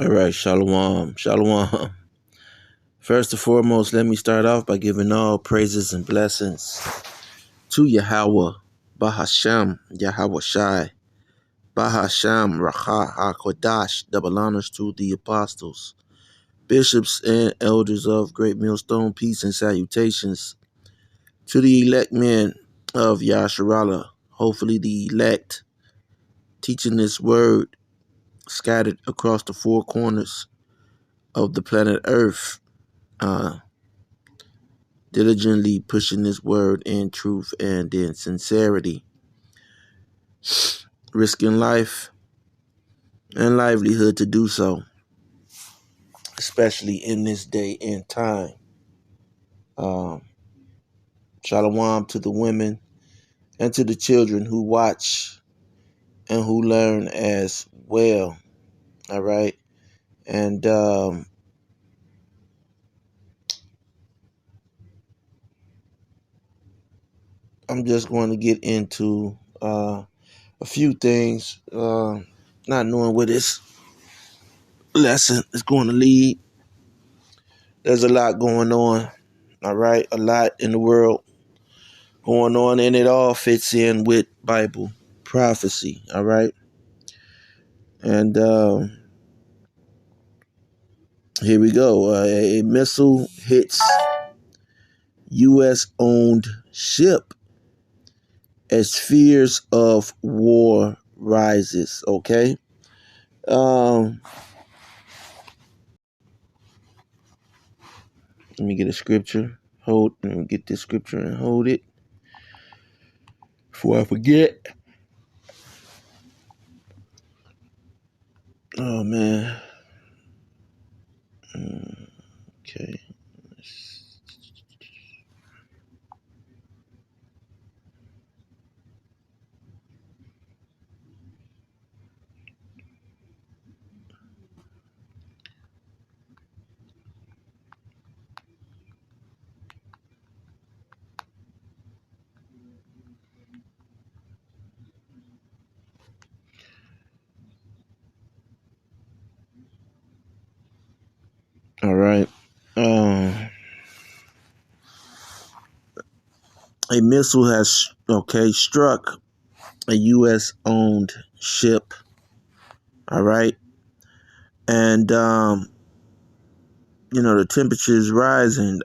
All right, shalom, shalom. First and foremost, let me start off by giving all praises and blessings to Yahweh, Bahasham, Yahweh Shai, Bahasham, Racha HaKodash, double honors to the apostles, bishops, and elders of Great Millstone, peace and salutations to the elect men of Yasharallah, hopefully the elect, teaching this word scattered across the four corners of the planet Earth. Diligently pushing this word in truth and in sincerity, risking life and livelihood to do so, especially in this day and time. Shalom to the women and to the children who watch and who learn as well. All right. And I'm just going to get into a few things, not knowing where this lesson is going to lead. There's a lot going on. All right. A lot in the world going on, and it all fits in with Bible prophecy. All right. And here we go. A missile hits U.S. owned ship as fears of war rises. Okay. Let me get a scripture. Let me get this scripture and hold it before I forget. Oh man. Okay. All right. A missile has struck a U.S. owned ship. All right. And the temperature is rising.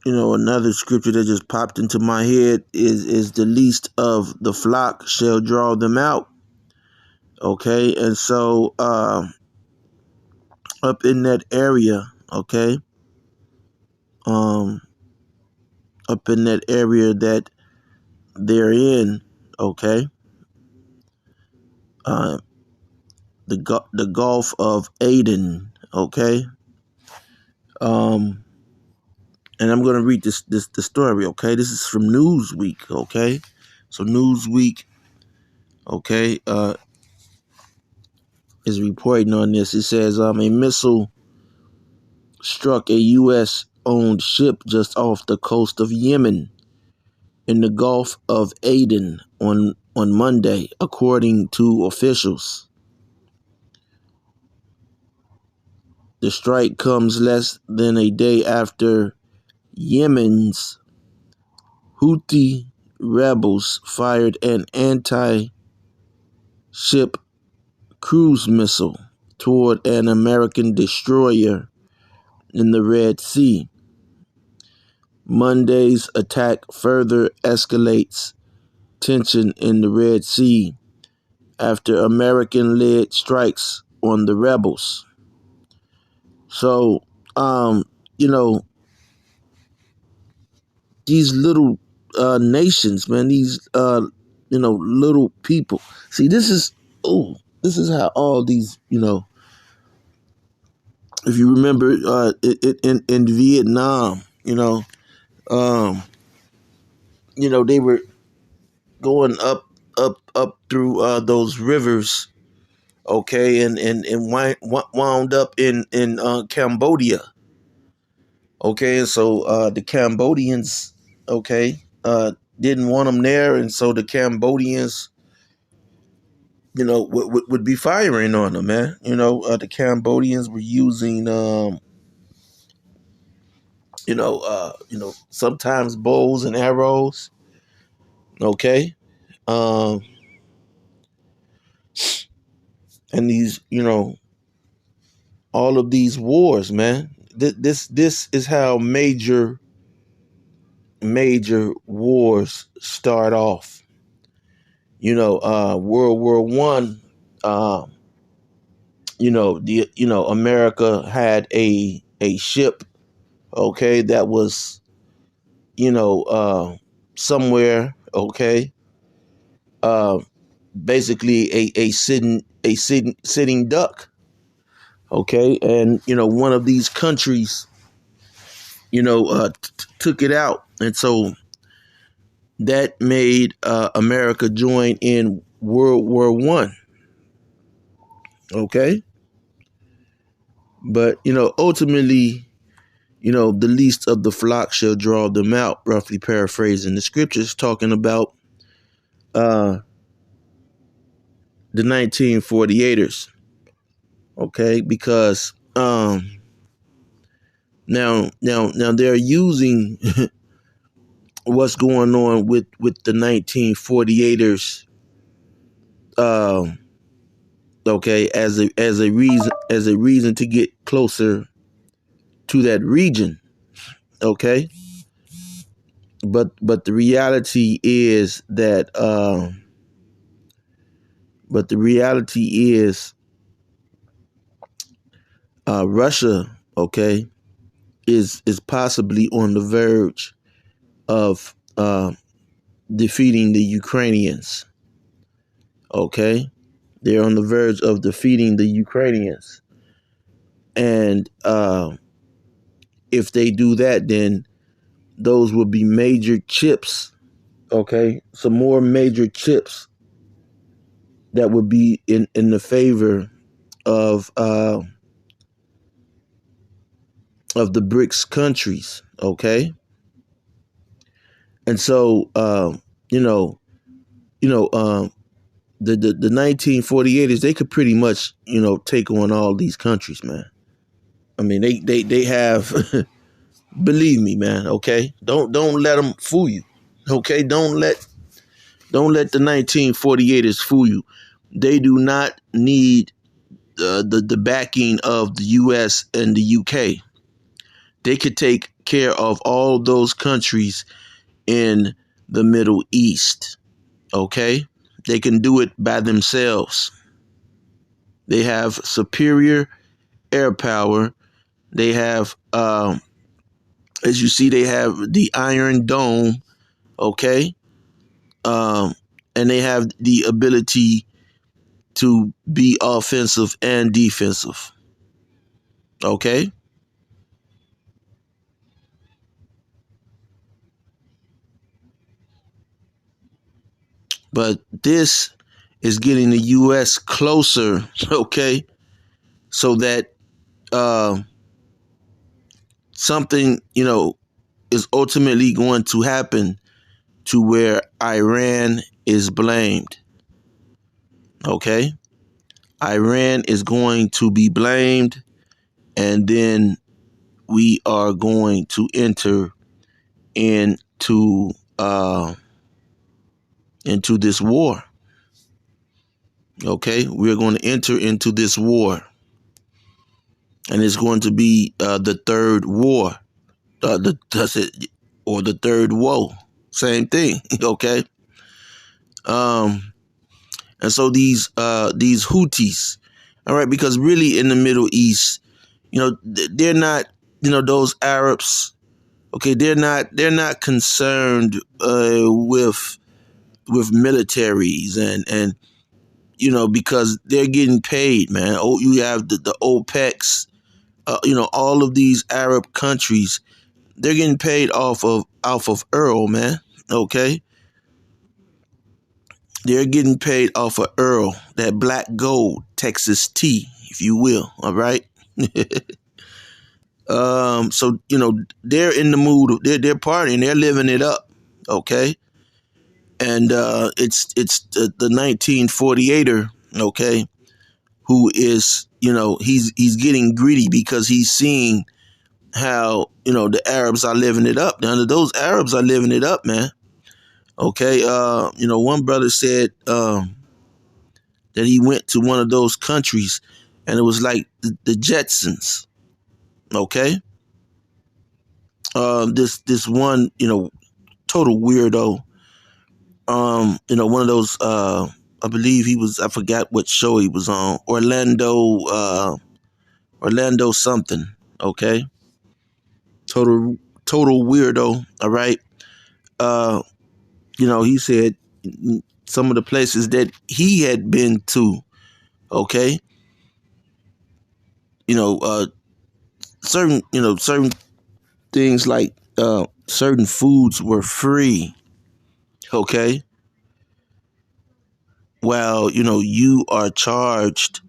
Another scripture that just popped into my head is the least of the flock shall draw them out. Okay. And so up in that area, okay, up in that area that they're in, okay, the Gulf of Aden, okay, and I'm gonna read the story, okay. This is from Newsweek, okay. So Newsweek, okay, is reporting on this. It says a missile struck a U.S. owned ship just off the coast of Yemen in the Gulf of Aden on Monday, according to officials. The strike comes less than a day after Yemen's Houthi rebels fired an anti-ship cruise missile toward an American destroyer in the Red Sea. Monday's attack further escalates tension in the Red Sea after American-led strikes on the rebels. So, these little nations, man, these little people. See, this is how all these, if you remember, in Vietnam, they were going up through those rivers, okay, and wound up in Cambodia, okay, and so the Cambodians, okay, didn't want them there, and so the Cambodians would be firing on them, man. The Cambodians were using, sometimes bows and arrows. Okay. Um, and these, all of these wars, man. This is how major wars start off. World War One. America had a ship, okay, that was, somewhere, okay, uh, basically a sitting duck, okay, and one of these countries, took it out, and so that made America join in World War One, okay, but ultimately, the least of the flock shall draw them out, roughly paraphrasing the scriptures, talking about uh, the 1948ers, okay, because now they're using what's going on with the 1948ers, um, okay, as a reason to get closer to that region, okay, but the reality is that Russia, okay, is possibly on the verge of defeating the Ukrainians. Okay, they're on the verge of defeating the Ukrainians, and if they do that, then those will be major chips. Okay, some more major chips that would be in the favor of the BRICS countries. Okay, and so you know you know the 1948ers, they could pretty much take on all these countries, man. I mean, they have believe me, man. Okay, don't let them fool you. Okay, don't let the 1948ers fool you. They do not need the backing of the U.S. and the U.K. They could take care of all those countries in the Middle East. Okay, they can do it by themselves. They have superior air power. They have, as you see, they have the Iron Dome. Okay, um, and they have the ability to be offensive and defensive. Okay, but this is getting the U.S. closer. Okay, so that uh, something is ultimately going to happen to where Iran is blamed. Okay, Iran is going to be blamed, and then we are going to enter into into this war. Okay, we're going to enter into this war, and it's going to be the third war, or the third woe. Same thing. Okay, um, and so these Houthis, all right, because really in the Middle East, they're not, those Arabs. Okay, they're not concerned with militaries and because they're getting paid, man. Oh, you have the OPECs, all of these Arab countries, they're getting paid off of oil, man. Okay, they're getting paid off of oil, that black gold, Texas tea, if you will. All right. So they're in the mood. They're partying. They're living it up. Okay, and it's the 1948er. okay, who is, he's getting greedy because he's seeing how, the Arabs are living it up. Now, those Arabs are living it up, man. Okay, one brother said that he went to one of those countries and it was like the Jetsons. Okay, this one, total weirdo. One of those. I believe he was. I forgot what show he was on. Orlando something. Okay, total weirdo. All right. Uh, he said some of the places that he had been to. Okay, you know, uh, certain things like certain foods were free. Okay, while you are charged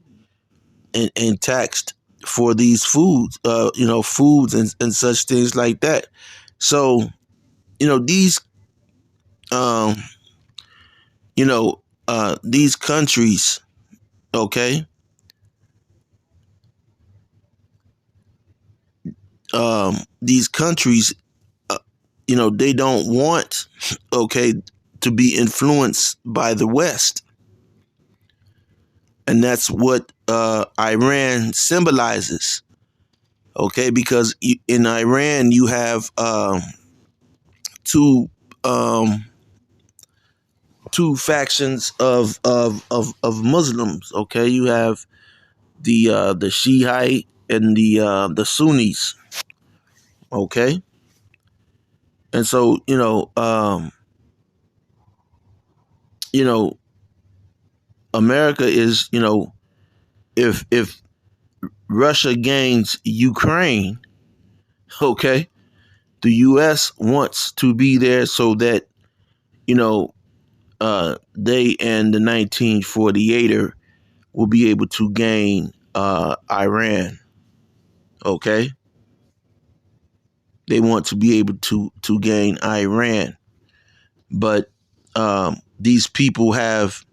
and taxed for these foods, foods and such things like that. So, these, um, these countries, okay, these countries, they don't want, okay, to be influenced by the West. And that's what Iran symbolizes, okay, because in Iran you have two um, two factions of Muslims. Okay, you have the Shiite and the Sunnis. Okay, and so you know America is, if Russia gains Ukraine, okay, the U.S. wants to be there so that you know they and the 1948er will be able to gain Iran. Okay, they want to be able to gain Iran, but these people have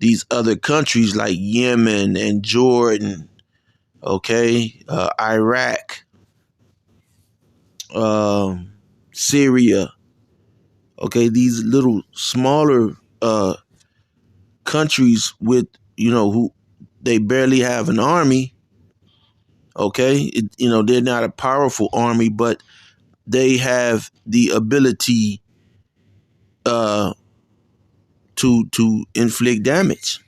these other countries like Yemen and Jordan, okay, Iraq, Syria, okay, these little smaller countries with who they barely have an army. Okay, they're not a powerful army, but they have the ability uh, to inflict damage.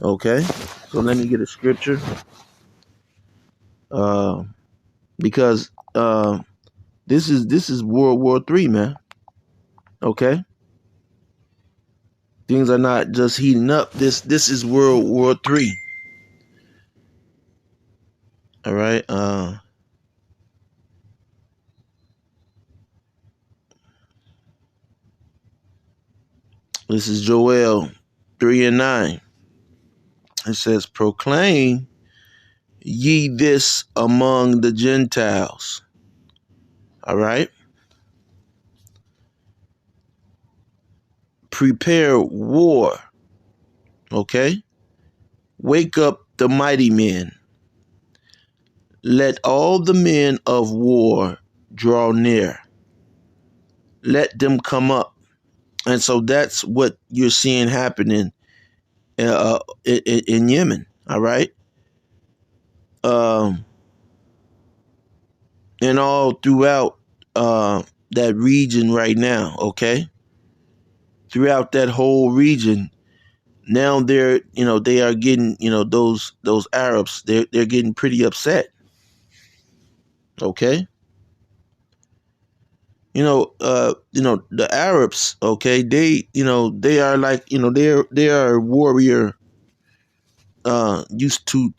Okay, so let me get a scripture uh, because this is World War III, man. Okay, things are not just heating up. This is World War III. All right. This is Joel 3:9. It says, "Proclaim ye this among the Gentiles." All right. Prepare war. Okay. Wake up the mighty men. Let all the men of war draw near. Let them come up. And so that's what you're seeing happening in Yemen. All right. Um, and all throughout that region right now. Okay. Throughout that whole region, now they are getting, those Arabs, they're getting pretty upset. Okay. The Arabs, okay, they are like, they are warrior, used to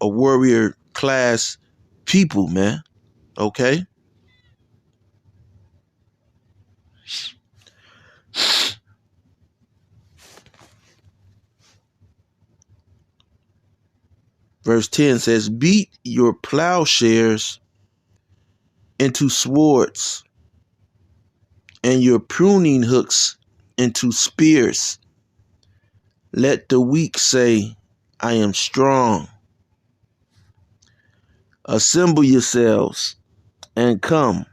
a warrior class people, man. Okay. Verse 10 says, "Beat your plowshares into swords and your pruning hooks into spears. Let the weak say, I am strong. Assemble yourselves and come,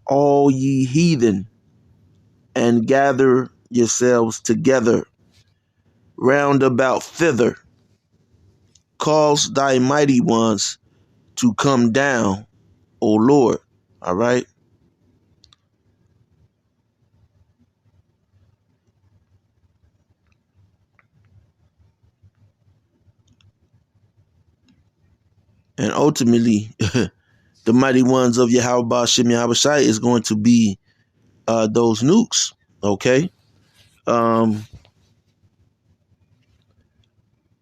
all ye heathen, and gather yourselves together round about thither. Cause thy mighty ones to come down, O Lord. All right. And ultimately, the mighty ones of Yahweh Shem Yahweh Shai is going to be those nukes. Okay. Um,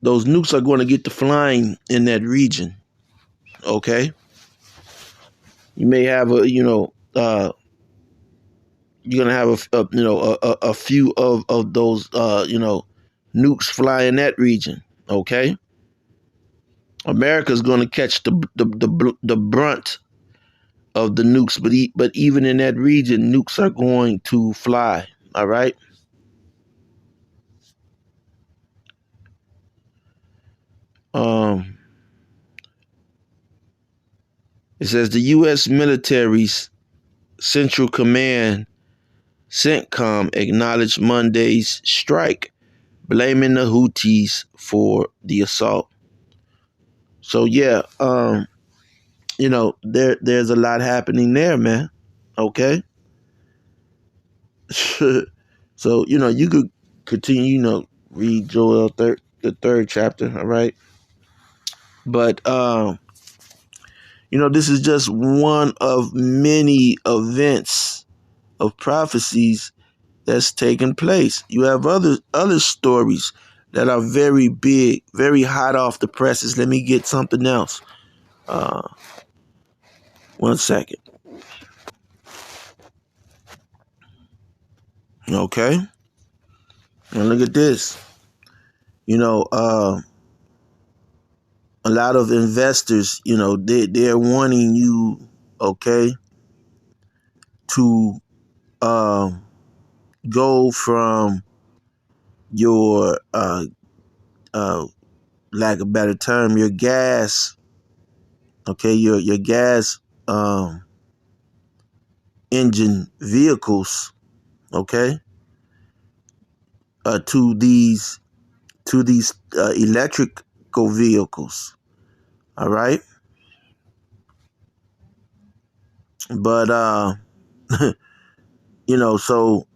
those nukes are going to get to flying in that region. Okay. You may have you're gonna have a few of those nukes fly in that region. Okay. America's going to catch the brunt of the nukes, but even in that region, nukes are going to fly. All right. Um, it says the U.S. military's Central Command, CENTCOM, acknowledged Monday's strike, blaming the Houthis for the assault. So yeah, there's a lot happening there, man. Okay. So you could continue, read Joel the third chapter. All right. But this is just one of many events of prophecies that's taken place. You have other stories that are very big, very hot off the presses. Let me get something else. 1 second. Okay. And look at this. A lot of investors, they're wanting you, okay, to go from your lack of a better term, your gas, okay, your gas engine vehicles, okay, to these electrical vehicles. All right. But so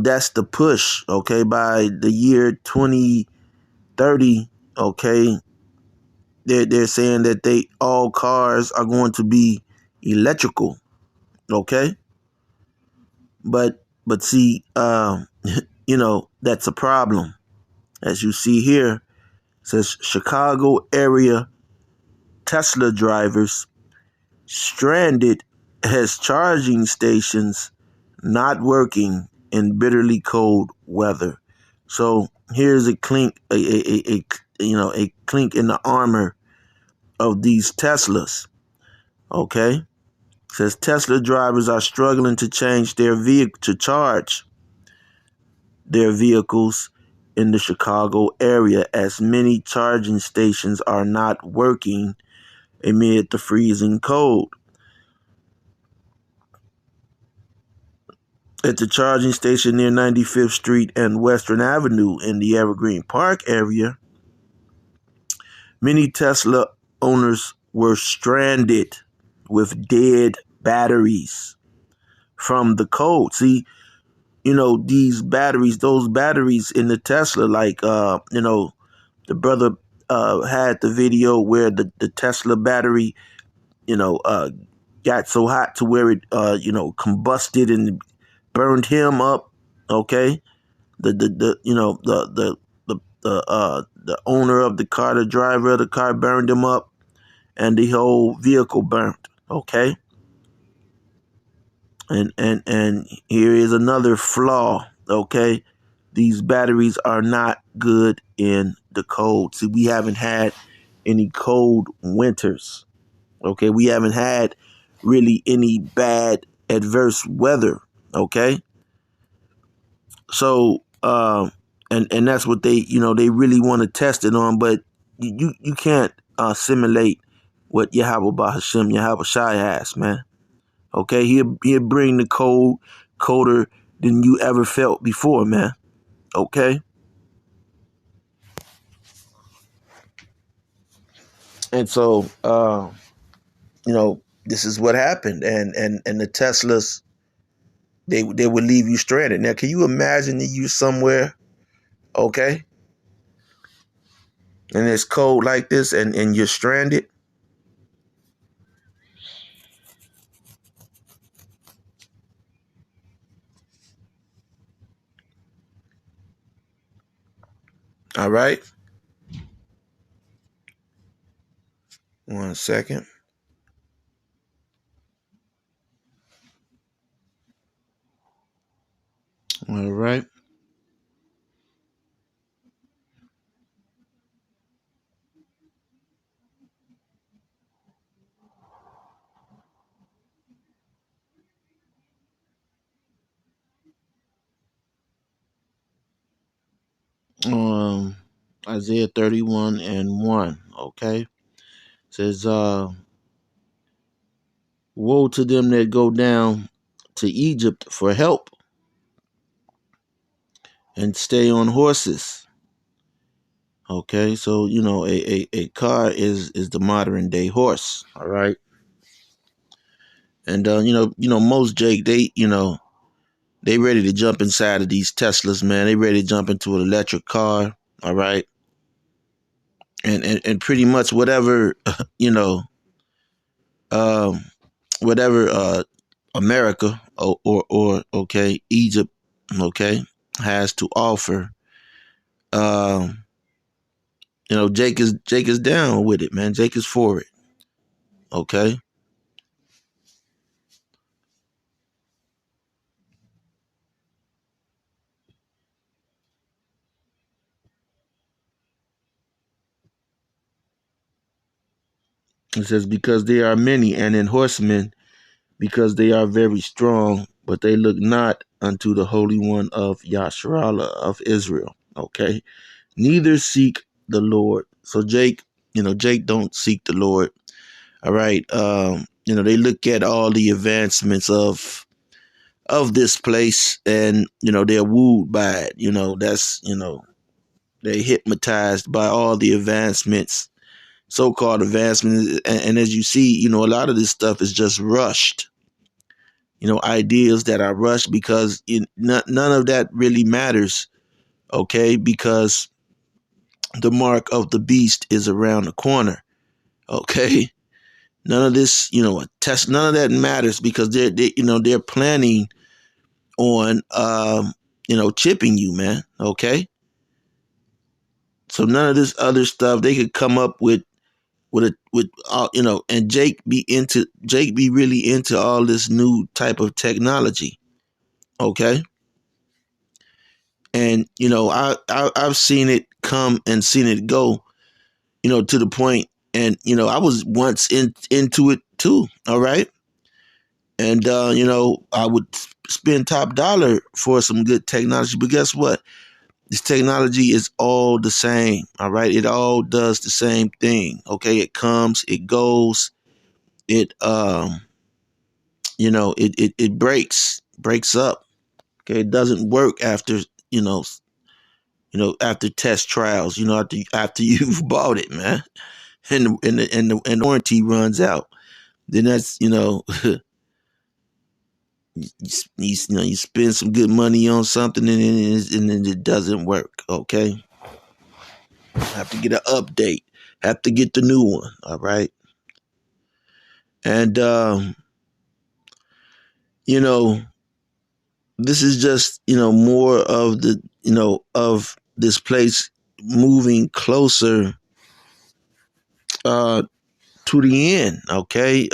that's the push. Okay, by the year 2030, okay, they're saying that all cars are going to be electrical. Okay, but see, that's a problem. As you see here, it says Chicago area Tesla drivers stranded as charging stations not working in bitterly cold weather. So here's a clink, a clink in the armor of these Teslas. Okay, it says Tesla drivers are struggling to charge their vehicles in the Chicago area as many charging stations are not working amid the freezing cold. At the charging station near 95th Street and Western Avenue in the Evergreen Park area, many Tesla owners were stranded with dead batteries from the cold. See, these batteries, those batteries in the Tesla, like, the brother had the video where the Tesla battery, got so hot to where it, combusted and burned him up. Okay. The owner of the car, the driver of the car burned him up and the whole vehicle burnt. Okay. And here is another flaw. Okay. These batteries are not good in the cold. See, we haven't had any cold winters. Okay. We haven't had really any bad adverse weather. Okay. So and that's what they they really want to test it on, but you can't simulate what Yahweh Bahashim Yahweh Shai has, man. Okay, he'll bring the cold colder than you ever felt before, man. Okay, and so this is what happened, and the Teslas they would leave you stranded. Now, can you imagine that you somewhere, okay, and it's cold like this, and you're stranded? All right, 1 second. All right. Um, Isaiah 31:1. Okay, says, "Woe to them that go down to Egypt for help and stay on horses." Okay, so a car is the modern day horse. All right, and most Jake they ready to jump inside of these Teslas, man. They ready to jump into an electric car. All right, and pretty much whatever you know um whatever America or okay Egypt okay has to offer. Um, Jake is down with it, man. Jake is for it. Okay, it says because they are many and in horsemen because they are very strong, but they look not unto the Holy One of Yasharallah of Israel. Okay, neither seek the Lord. So Jake don't seek the Lord. All right. They look at all the advancements of this place, and they're wooed by it. That's they're hypnotized by all the advancements, so-called advancements, and as you see, a lot of this stuff is just rushed. Ideas that are rushed because none of that really matters. Okay, because the mark of the beast is around the corner. Okay, none of this, a test, none of that matters because they're planning on chipping you, man. Okay, so none of this other stuff they could come up with and Jake be really into all this new type of technology. Okay, and I've seen it come and seen it go. To the point, and I was once into it too. All right, and I would spend top dollar for some good technology, but guess what? This technology is all the same. All right, it all does the same thing. Okay, it comes, it goes, it it breaks up. Okay, it doesn't work after after test trials. After you've bought it, man, and the warranty runs out. Then that's you spend some good money on something and then it doesn't work. Okay, have to get an update. Have to get the new one. All right, and you know this is just more of the of this place moving closer uh to the end. Okay,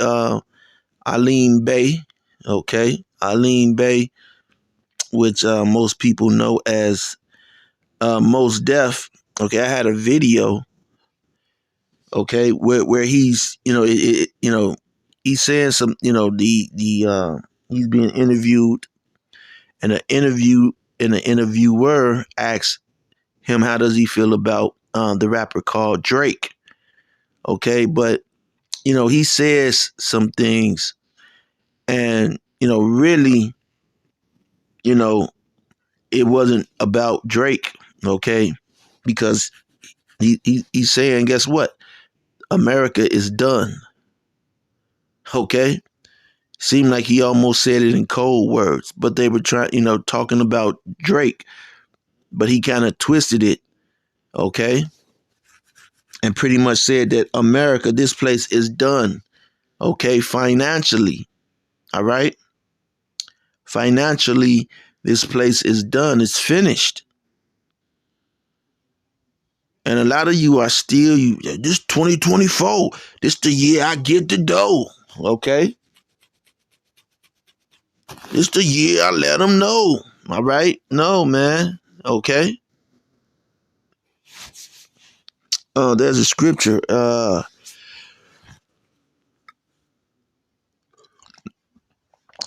Alim Bay. Okay, Alim Bay, which most people know as Most Def. Okay, I had a video. Okay, where he's he's saying some the he's being interviewed, and an interview in an interviewer asked him how does he feel about the rapper called Drake. Okay, but he says some things, and really, you know, it wasn't about Drake. Okay, because he's saying, guess what? America is done. Okay, seemed like he almost said it in cold words, but they were trying, talking about Drake, but he kind of twisted it. Okay, and pretty much said that America, this place is done. Okay, financially. All right. Financially, this place is done. It's finished. And a lot of you are still, this 2024, this the year I get the dough. Okay. This the year I let them know. All right. No, man. Okay. Oh, there's a scripture.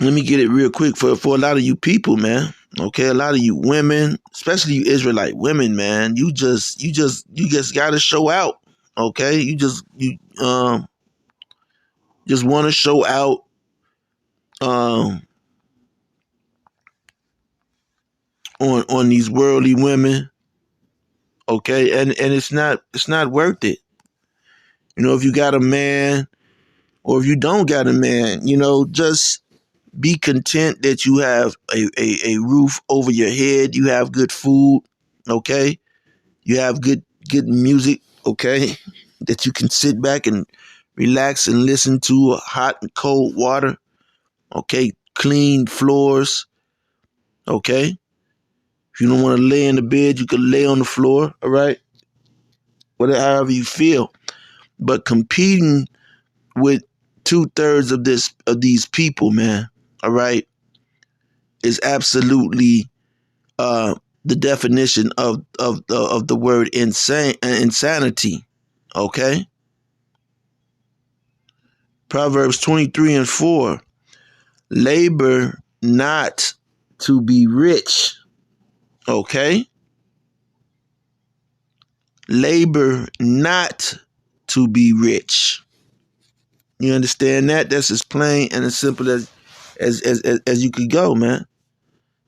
Let me get it real quick for a lot of you people, man. Okay, a lot of you women, especially you Israelite women, man. You just gotta show out. Okay, just want to show out. Um, on these worldly women. Okay, and it's not worth it. If you got a man or if you don't got a man, just be content that you have a roof over your head, you have good food, okay? You have good music, okay? That you can sit back and relax and listen to hot and cold water, okay? Clean floors, okay? If you don't want to lay in the bed, you can lay on the floor, all right? Whatever, however you feel. But competing with 2/3 of these people, man, all right, is absolutely the definition of the word insanity. Okay, Proverbs 23:4: labor not to be rich. Okay, labor not to be rich. You understand that? That's as plain and as simple as you could go, man.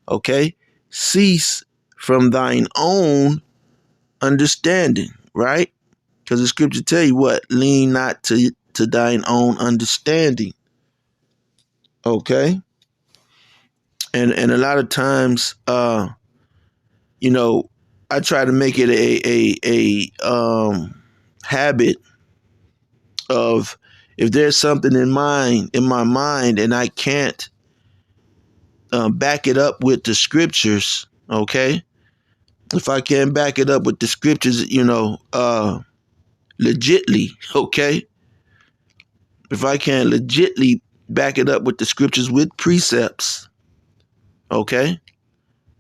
Okay? Cease from thine own understanding, right? Because the scripture tell you what? Lean not to thine own understanding. Okay? And a lot of times, I try to make it a habit of, if there's something in my mind, and I can't back it up with the scriptures, okay? If I can't back it up with the scriptures, legitly, okay? If I can't legitly back it up with the scriptures with precepts, okay?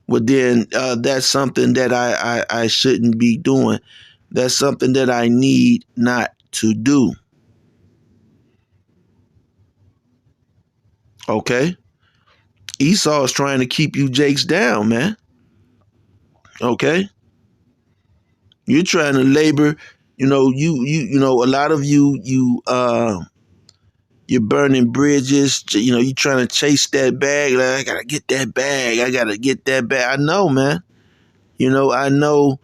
Well, then that's something that I shouldn't be doing. That's something that I need not to do. Okay? Esau is trying to keep you Jakes down, man. Okay? You're trying to labor, a lot of you're burning bridges, you're trying to chase that bag. Like, I gotta get that bag. I gotta get that bag. I know, man. I know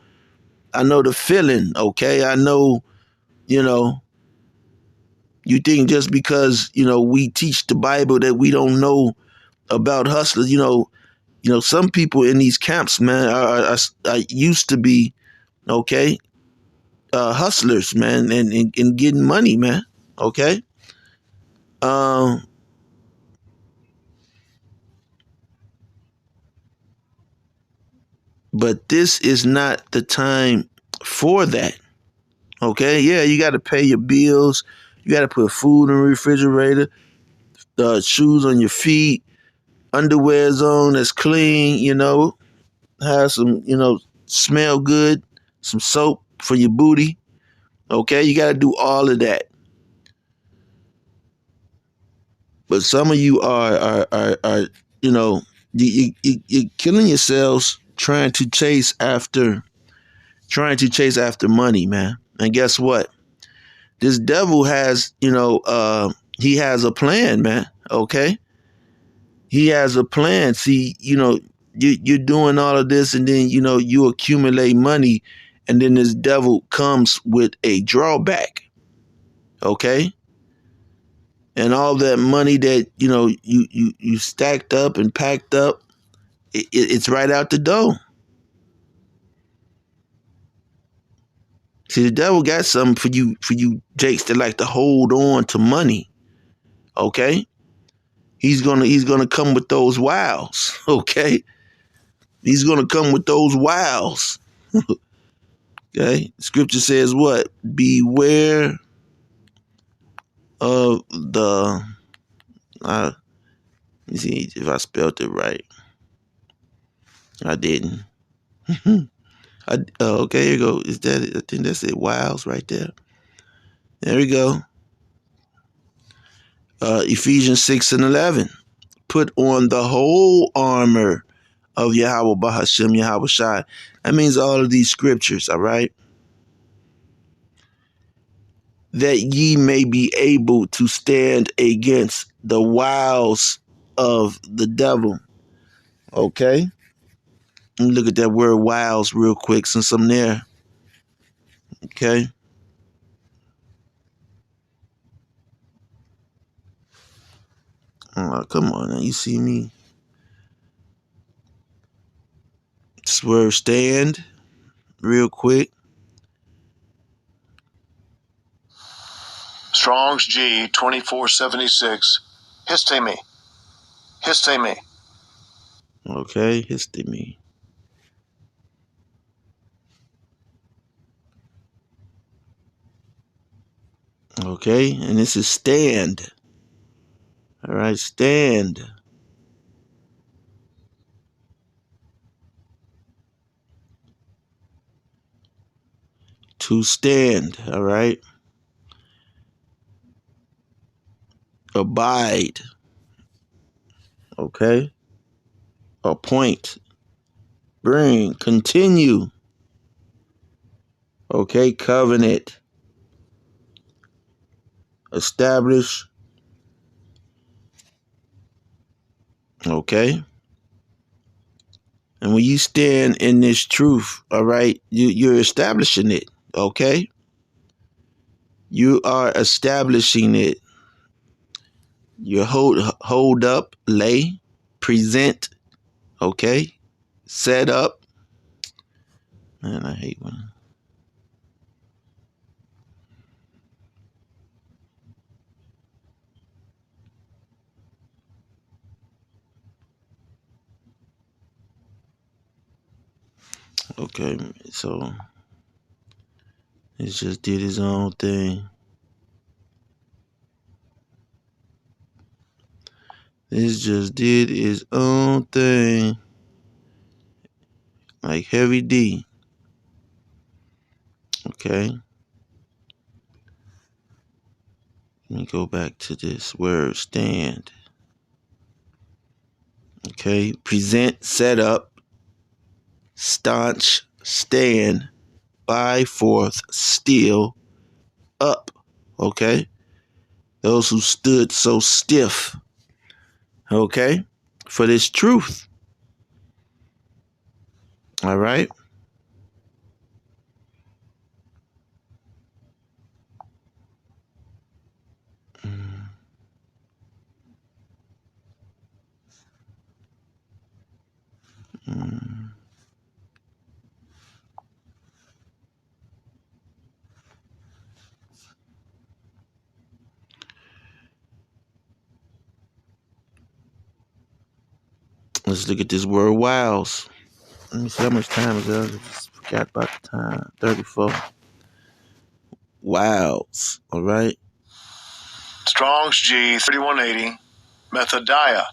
the feeling, okay? I know, you think just because, we teach the Bible that we don't know about hustlers. Some people in these camps, man, are used to be, okay, hustlers, man, and getting money, man, okay? Um, but this is not the time for that, okay? Yeah, you got to pay your bills. You got to put food in the refrigerator, shoes on your feet, underwear's on that's clean, have some, smell good, some soap for your booty, okay? You got to do all of that. But some of you are You're killing yourselves trying to chase after money, man. And guess what? This devil has, he has a plan, man. Okay, he has a plan. See, you're doing all of this, and then you accumulate money, and then this devil comes with a drawback. Okay, and all that money that you stacked up and packed up, it's right out the door. See, the devil got something for you jakes that like to hold on to money. Okay, he's gonna come with those wows. Okay, he's gonna come with those wows. Okay, scripture says what? Beware of the. Let me see if I spelled it right. I didn't. Okay, here you go. Is that it? I think that's it. Wows right there. There we go. Ephesians 6:11. Put on the whole armor of Yahweh Bahashem Yahweh Shai. That means all of these scriptures, all right? That ye may be able to stand against the wiles of the devil. Okay? Let me look at that word wiles real quick since I'm there. Okay? Oh, come on now. You see me? This word stand real quick. Strong's G 2476. Histemi. Histemi. Okay, histemi. Okay, and this is stand. All right, stand. To stand, all right? Abide. Okay? Appoint. Bring. Continue. Okay? Covenant. Establish. Okay? And when you stand in this truth, all right, you're establishing it. Okay? You are establishing it. You hold up, lay, present, okay? Set up. Man, I hate when. Okay, so it just did his own thing. This just did his own thing. Like Heavy D. Okay. Let me go back to this word stand. Okay. Present, set up, staunch, stand, by forth, still, up. Okay. Those who stood so stiff. Okay. For this truth. All right. Let's look at this word wows. Let me see how much time is there. I just forgot about the time. 34. Wows. All right. Strong's G 3180. Methodiah.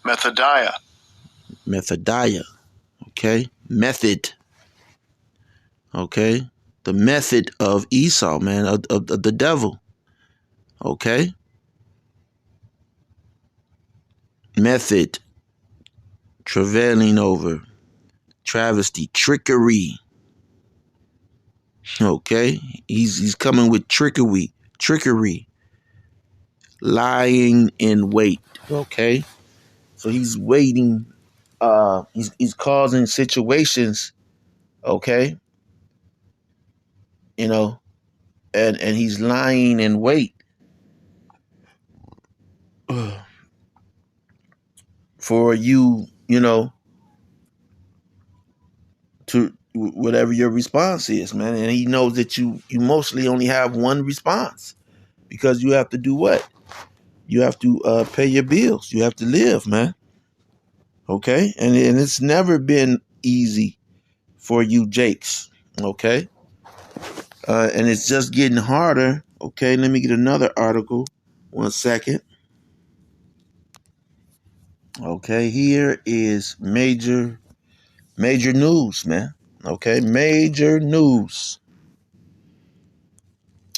Methodiah. Methodiah. Okay. Method. Okay. The method of Esau, man, of the devil. Okay. Method. travailing over, travesty, trickery. Okay, he's coming with trickery, lying in wait. Okay, so he's waiting. He's causing situations. Okay, you know, and he's lying in wait for you. You know, to whatever your response is, man. And he knows that you mostly only have one response because you have to do what? You have to pay your bills. You have to live, man. Okay, and it's never been easy for you, Jakes. Okay, and it's just getting harder. Okay, let me get another article. 1 second. Okay, here is major news, man. Okay, major news.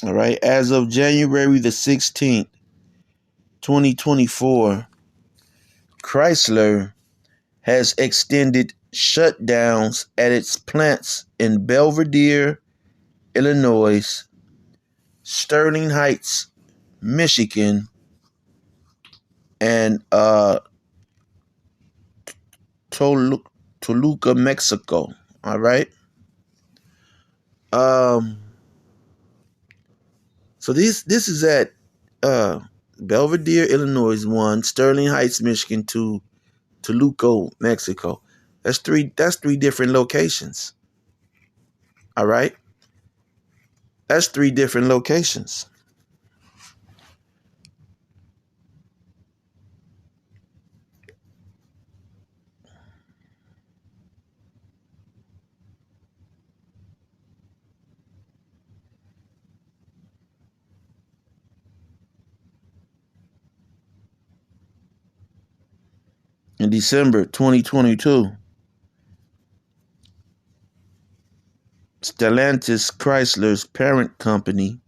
All right, as of January the 16th, 2024, Chrysler has extended shutdowns at its plants in Belvidere, Illinois, Sterling Heights, Michigan, and Toluca, Mexico. All right. Um. So this is at Belvidere, Illinois, 1, Sterling Heights, Michigan, 2, Toluca, Mexico. That's three different locations. All right. That's three different locations. In December 2022, Stellantis, Chrysler's parent company,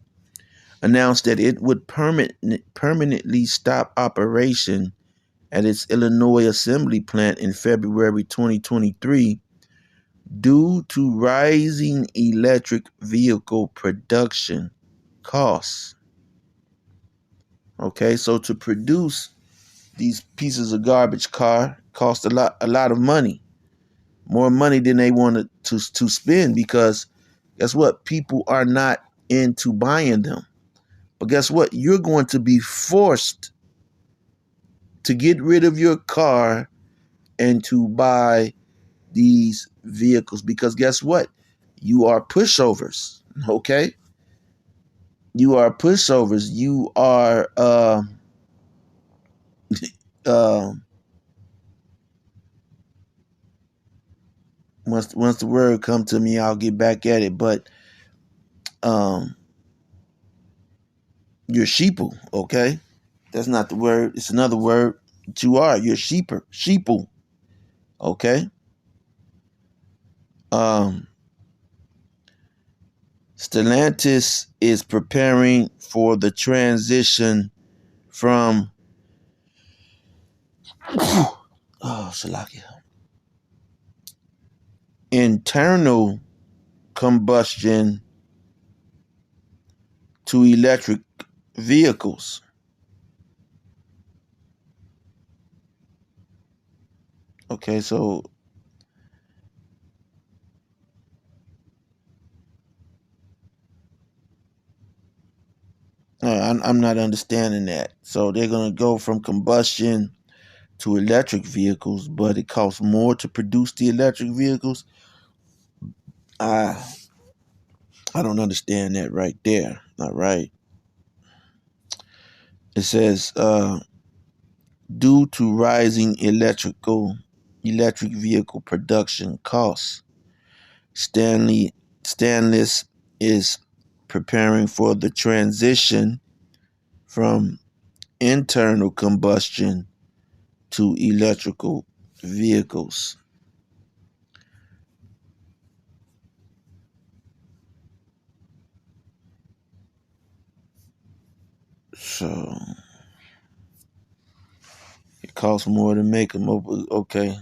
announced that it would permanently stop operation at its Illinois assembly plant in February 2023 due to rising electric vehicle production costs. Okay, so to produce these pieces of garbage car cost a lot of money, more money than they wanted to spend, because guess what? People are not into buying them. But guess what? You're going to be forced to get rid of your car and to buy these vehicles, because guess what? You are pushovers. Okay, you are pushovers. You are uh, once the word come to me, I'll get back at it. But um, you're sheeple. Okay, that's not the word. It's another word. That you are. You're sheeple. Okay. Um, Stellantis is preparing for the transition from Shalakia, internal combustion to electric vehicles. Okay, so I'm not understanding that. So they're going to go from combustion to electric vehicles, but it costs more to produce the electric vehicles. I I don't understand that right there. All right. It says due to rising electric vehicle production costs, Stanless is preparing for the transition from internal combustion to electrical vehicles. So it costs more to make them. Okay.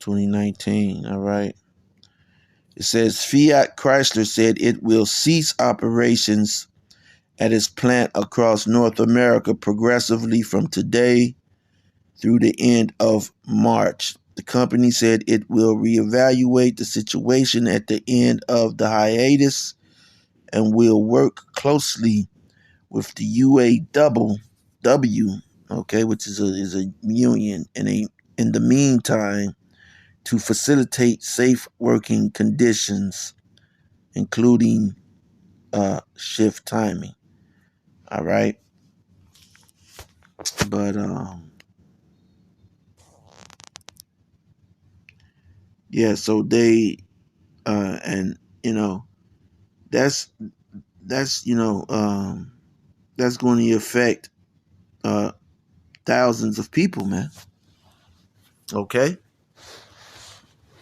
2019. All right. It says Fiat Chrysler said it will cease operations at its plant across North America progressively from today through the end of March. The company said it will reevaluate the situation at the end of the hiatus and will work closely with the UAW, okay, which is a union in the meantime to facilitate safe working conditions, including shift timing. All right, but yeah, so they and that's that's that's going to affect uh thousands of people, man. Okay,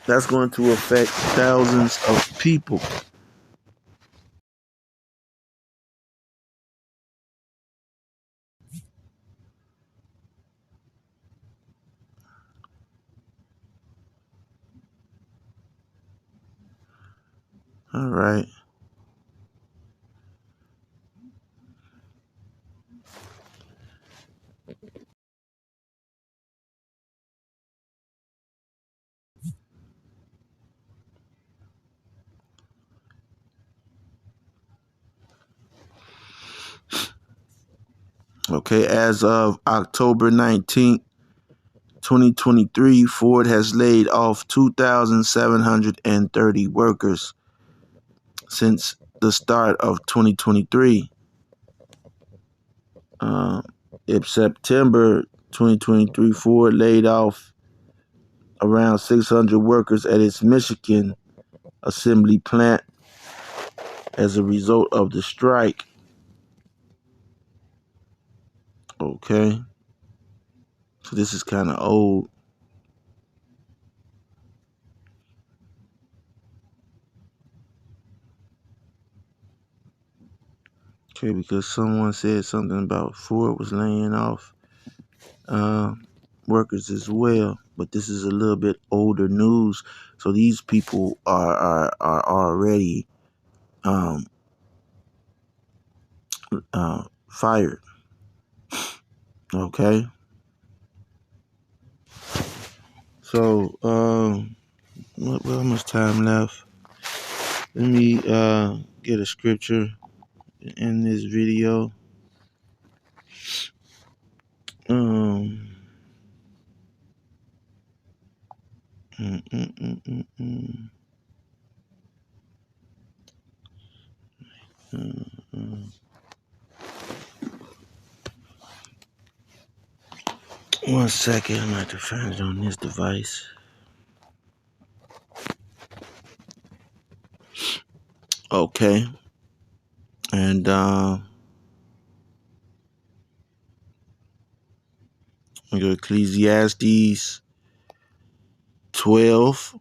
that's going to affect thousands of people. All right. Okay, as of October 19th, 2023, Ford has laid off 2,730 workers since the start of 2023. In September 2023, Ford laid off around 600 workers at its Michigan assembly plant as a result of the strike. Okay, so this is kind of old. Okay, because someone said something about Ford was laying off uh, workers as well, but this is a little bit older news. So these people are already fired. Okay, so how much time left? Let me get a scripture in this video. Um. mm, mm, mm, mm, mm. One second, I'm going to find it on this device. Okay, and we go Ecclesiastes 12.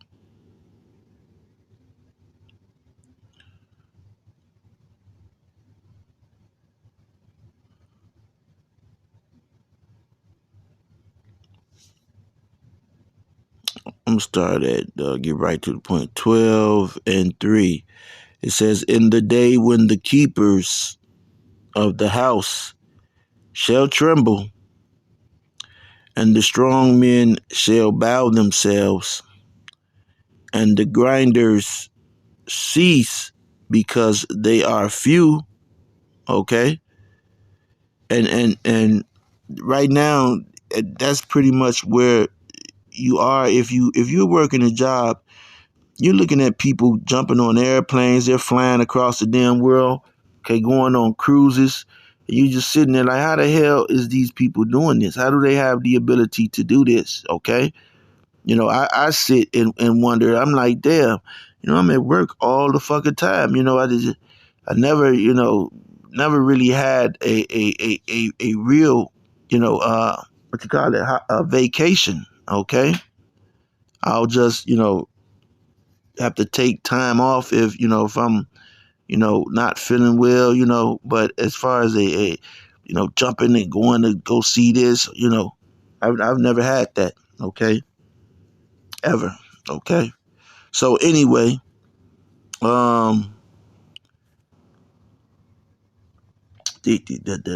I'm gonna start at get right to the point. 12:3. It says, "In the day when the keepers of the house shall tremble, and the strong men shall bow themselves, and the grinders cease because they are few." Okay, and right now, that's pretty much where you are. If you're working a job, you're looking at people jumping on airplanes. They're flying across the damn world, okay, going on cruises. And you just sitting there like, how the hell is these people doing this? How do they have the ability to do this? Okay. I sit and wonder. I'm like, damn, I'm at work all the fucking time. I never, never really had a real, what you call it, a vacation. Okay. I'll just, have to take time off if I'm, not feeling well, but as far as jumping and going to go see this, I've never had that. Okay. ever. Okay. So anyway, the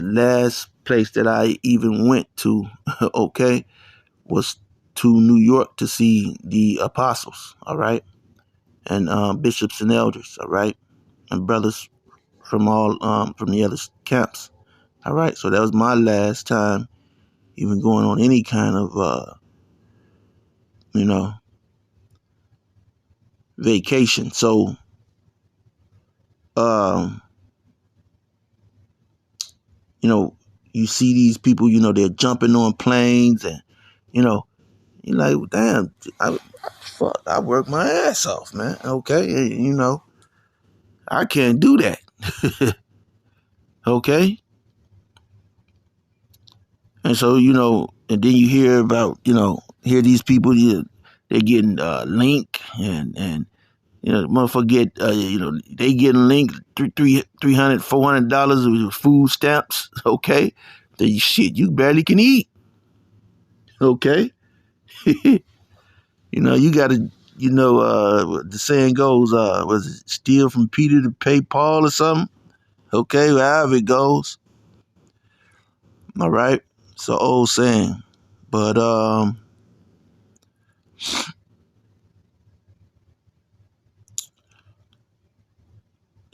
last place that I even went to, okay, was to New York to see the apostles, all right, and bishops and elders, all right, and brothers from all from the other camps, all right. So that was my last time even going on any kind of you know vacation. So um, you know, you see these people, you know, they're jumping on planes, and you know, you're like, damn, fuck, I work my ass off, man. Okay, you know, I can't do that. Okay, and so you know, and then you hear about, you know, hear these people, they're getting link, and you know, motherfucker get, you know, they getting linked $300, $400 with food stamps. Okay, then shit, you barely can eat. Okay. You know, you gotta, you know, the saying goes, was it steal from Peter to pay Paul or something? Okay, however it goes. All right. It's an old saying. But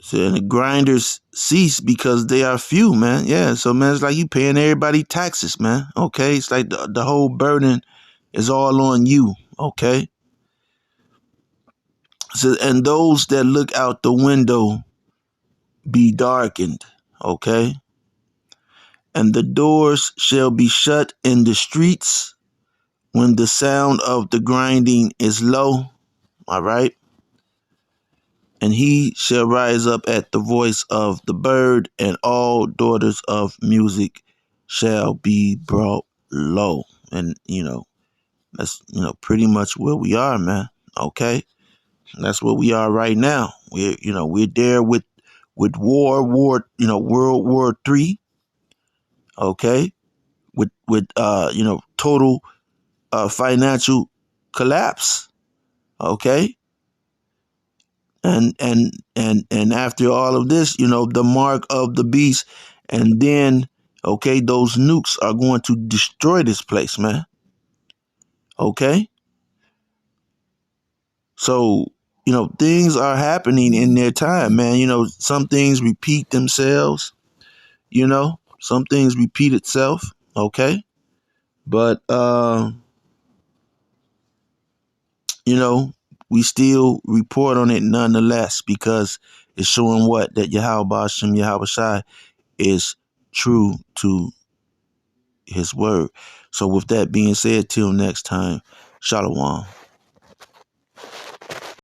so the grinders cease because they are few, man. Yeah. So man, it's like you paying everybody taxes, man. Okay. It's like the whole burden is all on you. Okay. So, and those that look out the window be darkened. Okay. And the doors shall be shut in the streets when the sound of the grinding is low. All right. And he shall rise up at the voice of the bird, and all daughters of music shall be brought low. And, you know, that's, you know, pretty much where we are, man. Okay. That's where we are right now. We're there with you know, World War III. Okay. With you know, total financial collapse. Okay. And after all of this, you know, the mark of the beast, and then okay, those nukes are going to destroy this place, man. Okay. So, you know, things are happening in their time, man. You know, some things repeat themselves, you know, some things repeat itself. Okay. But you know, we still report on it nonetheless, because it's showing what? That Yahweh Hashem, Yahweh Shai is true to his word. So with that being said, till next time, Shalom.